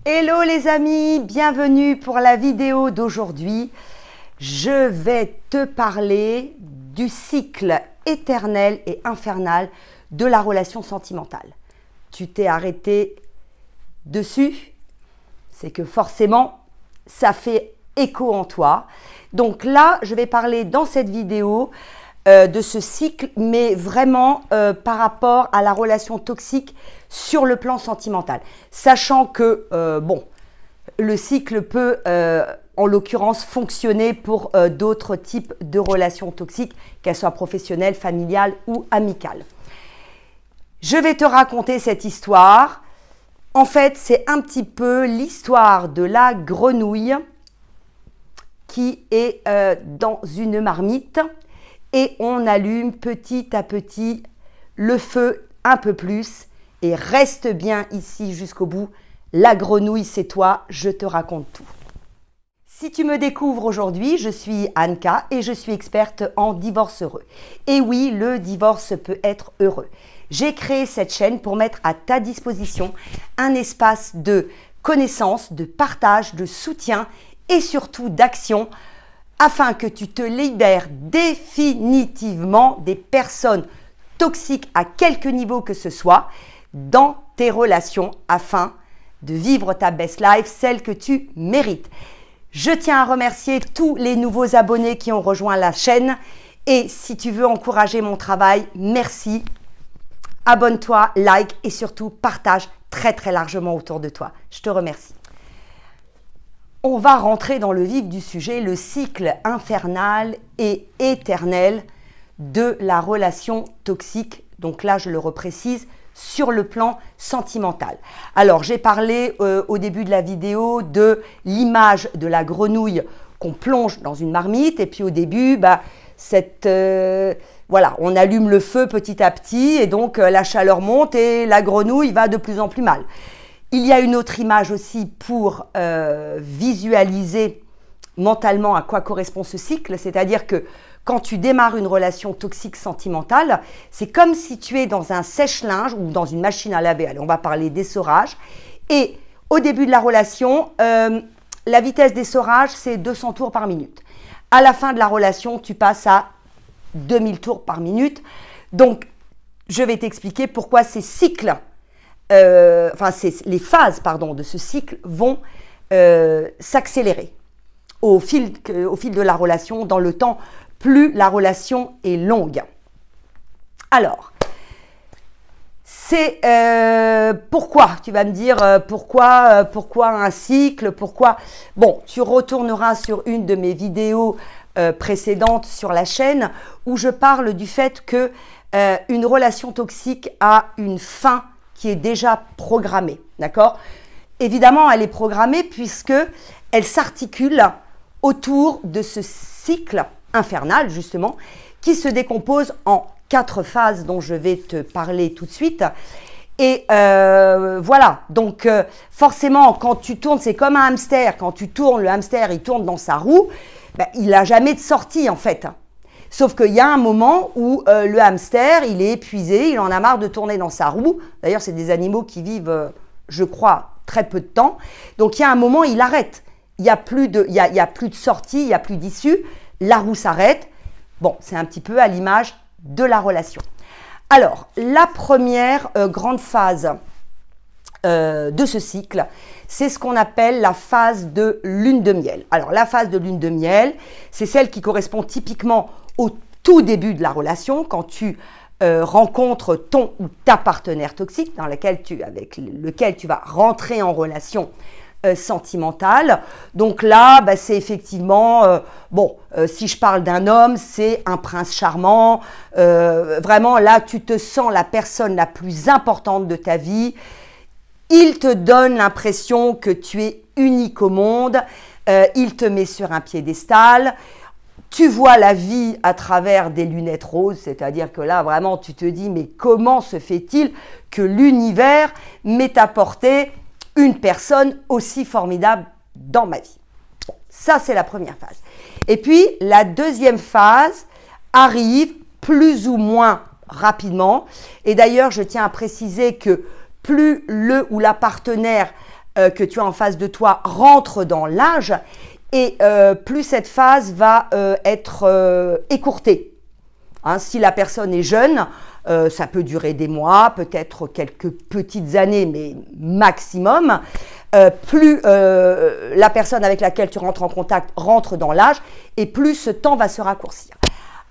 Hello les amis, bienvenue pour la vidéo d'aujourd'hui. Je vais te parler du cycle éternel et infernal de la relation sentimentale. Tu t'es arrêté dessus, c'est que forcément, ça fait écho en toi. Donc là, je vais parler dans cette vidéo de ce cycle, mais vraiment par rapport à la relation toxique sur le plan sentimental. Sachant que, le cycle peut, en l'occurrence, fonctionner pour d'autres types de relations toxiques, qu'elles soient professionnelles, familiales ou amicales. Je vais te raconter cette histoire. En fait, c'est un petit peu l'histoire de la grenouille qui est dans une marmite et on allume petit à petit le feu un peu plus et reste bien ici jusqu'au bout. La grenouille, c'est toi, je te raconte tout. Si tu me découvres aujourd'hui, je suis Anka et je suis experte en divorce heureux. Et oui, le divorce peut être heureux. J'ai créé cette chaîne pour mettre à ta disposition un espace de connaissance, de partage, de soutien et surtout d'action afin que tu te libères définitivement des personnes toxiques à quelque niveau que ce soit dans tes relations afin de vivre ta best life, celle que tu mérites. Je tiens à remercier tous les nouveaux abonnés qui ont rejoint la chaîne et si tu veux encourager mon travail, merci. Abonne-toi, like et surtout partage très largement autour de toi. Je te remercie. On va rentrer dans le vif du sujet, le cycle infernal et éternel de la relation toxique. Donc là, je le reprécise, sur le plan sentimental. Alors, j'ai parlé au début de la vidéo de l'image de la grenouille qu'on plonge dans une marmite. Et puis au début, voilà, on allume le feu petit à petit et donc la chaleur monte et la grenouille va de plus en plus mal. Il y a une autre image aussi pour visualiser mentalement à quoi correspond ce cycle, c'est-à-dire que quand tu démarres une relation toxique sentimentale, c'est comme si tu es dans un sèche-linge ou dans une machine à laver. Allez, on va parler d'essorage. Et au début de la relation, la vitesse d'essorage, c'est 200 tours par minute. À la fin de la relation, tu passes à 2000 tours par minute. Donc, je vais t'expliquer pourquoi ces cycles, les phases de ce cycle vont s'accélérer au fil de la relation, dans le temps, plus la relation est longue. Alors, c'est pourquoi, tu vas me dire, pourquoi un cycle, pourquoi… Bon, tu retourneras sur une de mes vidéos précédentes sur la chaîne où je parle du fait que une relation toxique a une fin qui est déjà programmée, d'accord? Évidemment, elle est programmée puisque elle s'articule autour de ce cycle infernal, justement, qui se décompose en 4 phases dont je vais te parler tout de suite. Et voilà, donc forcément, quand tu tournes, c'est comme un hamster. Quand tu tournes, le hamster, il tourne dans sa roue, il n'a jamais de sortie, en fait. Sauf qu'il y a un moment où le hamster, il est épuisé, il en a marre de tourner dans sa roue. D'ailleurs, c'est des animaux qui vivent, je crois, très peu de temps. Donc, il y a un moment, il arrête. Il n'y a plus de sortie, il n'y a plus d'issue. La roue s'arrête. Bon, c'est un petit peu à l'image de la relation. Alors, la première grande phase de ce cycle, c'est ce qu'on appelle la phase de lune de miel. Alors, la phase de lune de miel, c'est celle qui correspond typiquement au tout début de la relation, quand tu rencontres ton ou ta partenaire toxique avec lequel tu vas rentrer en relation sentimentale. Donc là, c'est effectivement, si je parle d'un homme, c'est un prince charmant. Vraiment, là, tu te sens la personne la plus importante de ta vie. Il te donne l'impression que tu es unique au monde. Il te met sur un piédestal. Tu vois la vie à travers des lunettes roses, c'est-à-dire que là, vraiment, tu te dis, mais comment se fait-il que l'univers m'ait apporté une personne aussi formidable dans ma vie? Bon, ça, c'est la première phase. Et puis, la deuxième phase arrive plus ou moins rapidement. Et d'ailleurs, je tiens à préciser que plus le ou la partenaire que tu as en face de toi rentre dans l'âge, et plus cette phase va être écourtée. Hein, si la personne est jeune, ça peut durer des mois, peut-être quelques petites années, mais maximum. Plus la personne avec laquelle tu rentres en contact rentre dans l'âge, et plus ce temps va se raccourcir.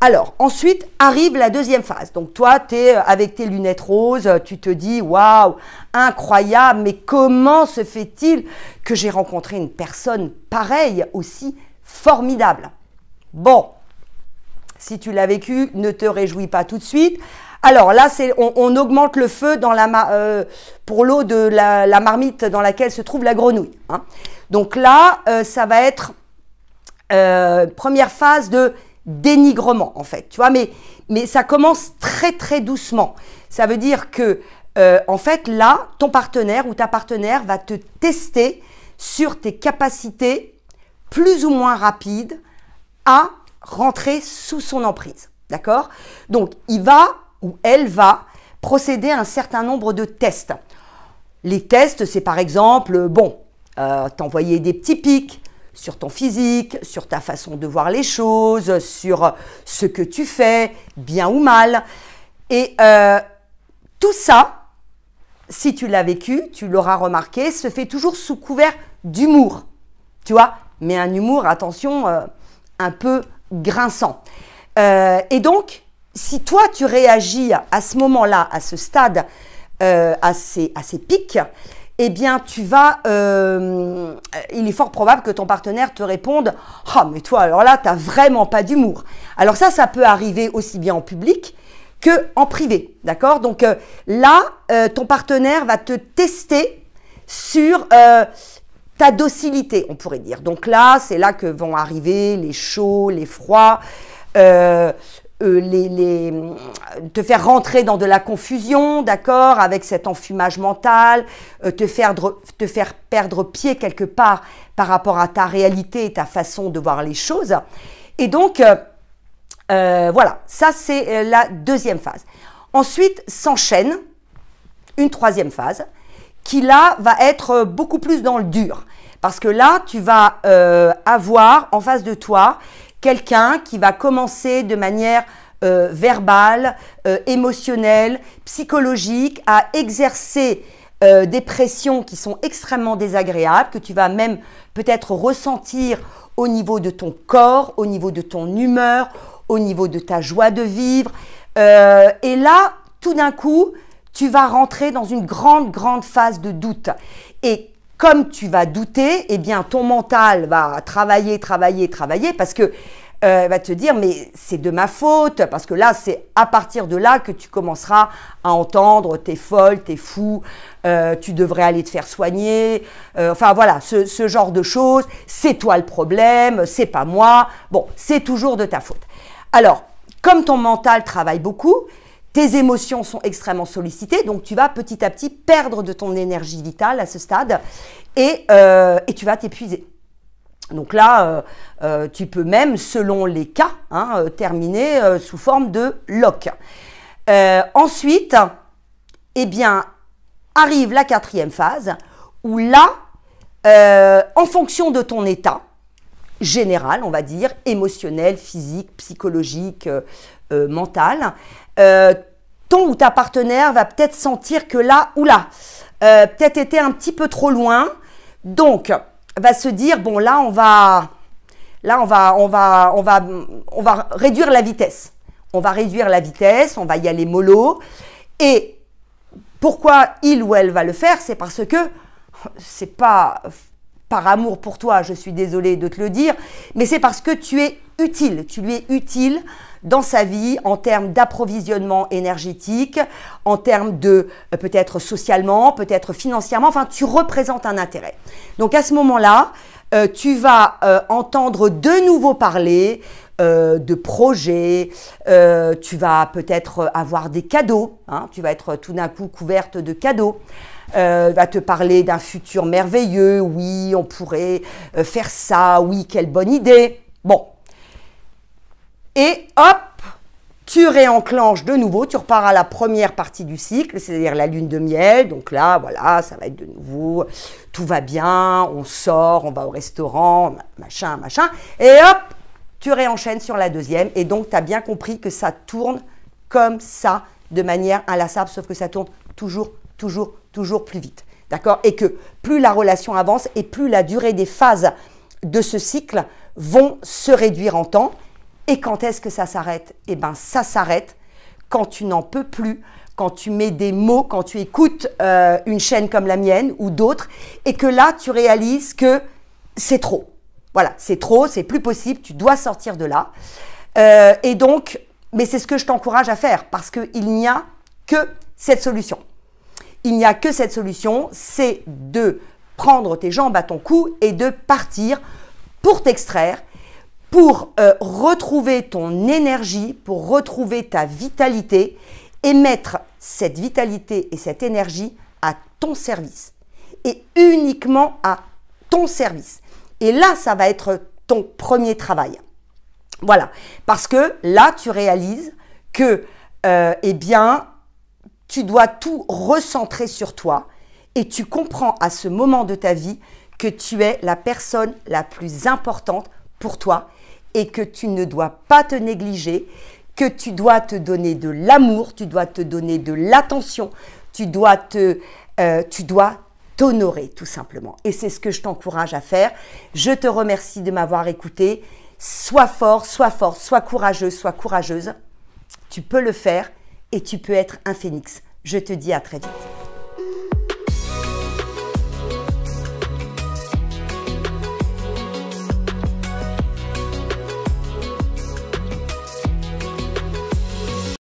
Alors, ensuite arrive la deuxième phase. Donc, toi, tu es avec tes lunettes roses, tu te dis « Waouh, incroyable, mais comment se fait-il que j'ai rencontré une personne pareille, aussi formidable ?» Bon, si tu l'as vécu, ne te réjouis pas tout de suite. Alors là, on augmente le feu dans pour l'eau de la marmite dans laquelle se trouve la grenouille. Hein. Donc là, ça va être première phase de dénigrement en fait, tu vois, mais ça commence très très doucement. Ça veut dire que en fait là, ton partenaire ou ta partenaire va te tester sur tes capacités plus ou moins rapides à rentrer sous son emprise, d'accord? Donc il va ou elle va procéder à un certain nombre de tests. Les tests, c'est par exemple, bon, t'envoyer des petits pics sur ton physique, sur ta façon de voir les choses, sur ce que tu fais, bien ou mal. Et tout ça, si tu l'as vécu, tu l'auras remarqué, se fait toujours sous couvert d'humour, tu vois, mais un humour, attention, un peu grinçant. Et donc, si toi, tu réagis à ce moment-là, à ce stade, à ces pics, eh bien, il est fort probable que ton partenaire te réponde « Ah, mais toi, alors là, tu n'as vraiment pas d'humour. » Alors ça peut arriver aussi bien en public qu'en privé, d'accord? Donc là, ton partenaire va te tester sur ta docilité, on pourrait dire. Donc là, c'est là que vont arriver les chauds, les froids, te faire rentrer dans de la confusion, d'accord, avec cet enfumage mental, te faire perdre pied quelque part par rapport à ta réalité et ta façon de voir les choses. Et donc, voilà, ça c'est la deuxième phase. Ensuite, s'enchaîne une troisième phase qui là va être beaucoup plus dans le dur. Parce que là, tu vas avoir en face de toi quelqu'un qui va commencer de manière verbale, émotionnelle, psychologique, à exercer des pressions qui sont extrêmement désagréables, que tu vas même peut-être ressentir au niveau de ton corps, au niveau de ton humeur, au niveau de ta joie de vivre. Et là, tout d'un coup, tu vas rentrer dans une grande phase de doute. Et comme tu vas douter, eh bien, ton mental va travailler parce que va te dire mais c'est de ma faute, parce que là c'est à partir de là que tu commenceras à entendre t'es folle, t'es fou, tu devrais aller te faire soigner, enfin voilà, ce genre de choses, c'est toi le problème, c'est pas moi, bon, c'est toujours de ta faute. Alors, comme ton mental travaille beaucoup, tes émotions sont extrêmement sollicitées, donc tu vas petit à petit perdre de ton énergie vitale à ce stade et tu vas t'épuiser. Donc là, tu peux même, selon les cas, hein, terminer sous forme de lock. Ensuite, eh bien, arrive la quatrième phase où là, en fonction de ton état général, on va dire, émotionnel, physique, psychologique, mental, ton ou ta partenaire va peut-être sentir que là, oula, peut-être été un petit peu trop loin, donc va se dire bon là on va réduire la vitesse. On va réduire la vitesse, on va y aller mollo. Et pourquoi il ou elle va le faire? C'est parce que c'est pas par amour pour toi, je suis désolée de te le dire, mais c'est parce que tu es utile. Tu lui es utile dans sa vie en termes d'approvisionnement énergétique, en termes de peut-être socialement, peut-être financièrement, enfin tu représentes un intérêt. Donc à ce moment-là, tu vas entendre de nouveau parler de projets, tu vas peut-être avoir des cadeaux, hein, tu vas être tout d'un coup couverte de cadeaux. Va te parler d'un futur merveilleux, oui, on pourrait faire ça, oui, quelle bonne idée. Bon. Et hop, tu réenclenches de nouveau, tu repars à la première partie du cycle, c'est-à-dire la lune de miel. Donc là, voilà, ça va être de nouveau, tout va bien, on sort, on va au restaurant, machin, machin. Et hop, tu réenchaînes sur la deuxième. Et donc, tu as bien compris que ça tourne comme ça, de manière inlassable, sauf que ça tourne toujours plus vite. D'accord? Et que plus la relation avance et plus la durée des phases de ce cycle vont se réduire en temps. Et quand est-ce que ça s'arrête? Eh bien, ça s'arrête quand tu n'en peux plus, quand tu mets des mots, quand tu écoutes une chaîne comme la mienne ou d'autres, et que là, tu réalises que c'est trop. Voilà, c'est trop, c'est plus possible, tu dois sortir de là. Et donc, mais c'est ce que je t'encourage à faire, parce qu'il n'y a que cette solution. Il n'y a que cette solution, c'est de prendre tes jambes à ton cou et de partir pour t'extraire, pour retrouver ton énergie, pour retrouver ta vitalité et mettre cette vitalité et cette énergie à ton service. Et uniquement à ton service. Et là, ça va être ton premier travail. Voilà. Parce que là, tu réalises que, eh bien, tu dois tout recentrer sur toi et tu comprends à ce moment de ta vie que tu es la personne la plus importante pour toi et que tu ne dois pas te négliger, que tu dois te donner de l'amour, tu dois te donner de l'attention, tu dois t'honorer tout simplement. Et c'est ce que je t'encourage à faire. Je te remercie de m'avoir écouté. Sois fort, sois courageuse, sois courageuse. Tu peux le faire et tu peux être un phénix. Je te dis à très vite.